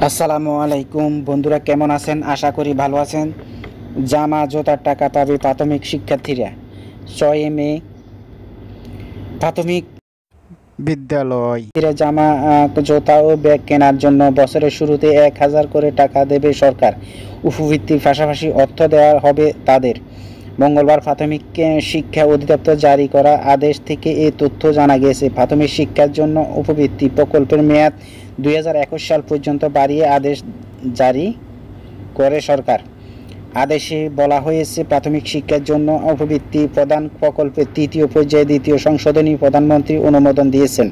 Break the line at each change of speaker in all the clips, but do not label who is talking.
আসসালামু আলাইকুম বন্ধুরা, কেমন আছেন? আশা করি ভালো আছেন। জামা জুতার টাকা পাবে প্রাথমিক শিক্ষার্থীরা। 6 মে প্রাথমিক বিদ্যালয় জামা জুতা ও ব্যাগ কেনার জন্য বছরের শুরুতে 1000 করে টাকা দেবে সরকার। উপবৃত্তির পাশাপাশি অর্থ দেওয়া হবে তাদের। মঙ্গলবার প্রাথমিক শিক্ষা অধিদপ্তর জারি করা আদেশ থেকে এই তথ্য জানা গেছে। প্রাথমিক শিক্ষার জন্য উপবৃত্তি প্রকল্পের মেয়াদ 2021 সাল পর্যন্ত বাড়িয়ে আদেশ জারি করে সরকার। আদেশে বলা হয়েছে, প্রাথমিক শিক্ষার জন্য উপবৃত্তি প্রদান প্রকল্পের 3য় পর্যায়ে 2য় সংশোধনী প্রধানমন্ত্রী অনুমোদন দিয়েছেন।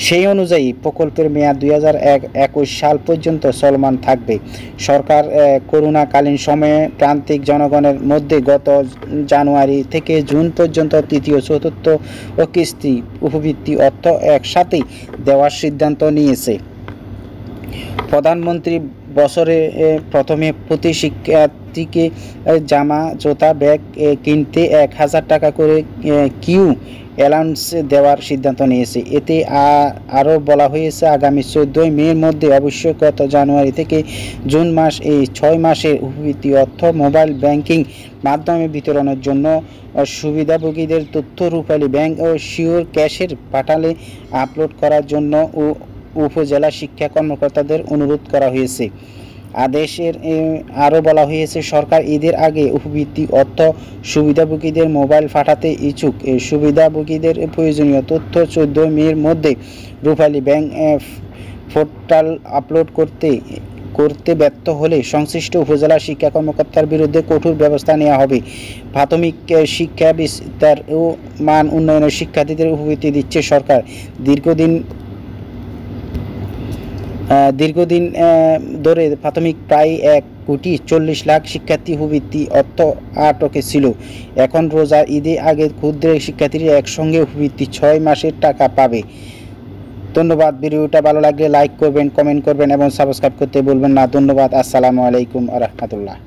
সেই অনুযায়ী প্রকল্পের মেয়াদ 2021 সাল পর্যন্ত চলমান থাকবে। সরকার করোনাকালীন সময়ে প্রান্তিক জনগণের মধ্যে গত জানুয়ারি থেকে জুন পর্যন্ত 3য়, 4র্থ ও কিস্তি উপবৃত্তি অর্থ একসাথেই দেওয়ার সিদ্ধান্ত নিয়েছে। প্রধানমন্ত্রী বছরে প্রথমে প্রতি শিক্ষার্থীকে জামা জুতা ব্যাগ কিনতে 1000 টাকা করে কিউ অ্যালাউন্স দেওয়ার সিদ্ধান্ত নিয়েছে। এতে আরও বলা হয়েছে, আগামী 14 মের মধ্যে অবশ্যই গত জানুয়ারি থেকে জুন মাস এই 6 মাসের উপবৃত্তি অর্থ মোবাইল ব্যাংকিং মাধ্যমে বিতরণের জন্য সুবিধাভোগীদের তথ্য রূপালী ব্যাংক ও শিওর ক্যাশের পাঠালে আপলোড করার জন্য উপজেলা শিক্ষা কর্মকর্তাদের অনুরোধ করা হয়েছে। আদেশের আরও বলা হয়েছে, সরকার ঈদের আগে উপবৃত্তি অর্থ সুবিধাভোগীদের মোবাইল পাঠাতে ইচ্ছুক। সুবিধাভোগীদের প্রয়োজনীয় তথ্য 14 মের মধ্যে রূপালী ব্যাংক পোর্টাল আপলোড করতে ব্যর্থ হলে সংশ্লিষ্ট উপজেলা শিক্ষা কর্মকর্তার বিরুদ্ধে কঠোর ব্যবস্থা নেওয়া হবে। প্রাথমিক শিক্ষা বিস্তার ও মান উন্নয়নের শিক্ষার্থীদের উপবৃত্তি দিচ্ছে সরকার। দীর্ঘদিন ধরে প্রাথমিক প্রায় 1,40,00,000 শিক্ষার্থী উপবৃত্তি অর্থ আটকে ছিল। এখন রোজার ঈদের আগে ক্ষুদ্র শিক্ষার্থীরা একসঙ্গে উপবৃত্তি 6 মাসের টাকা পাবে। ধন্যবাদ। ভিডিওটা ভালো লাগলে লাইক করবেন, কমেন্ট করবেন এবং সাবস্ক্রাইব করতে ভুলবেন না। ধন্যবাদ। আসসালামু আলাইকুম ওয়া রাহমাতুল্লাহ।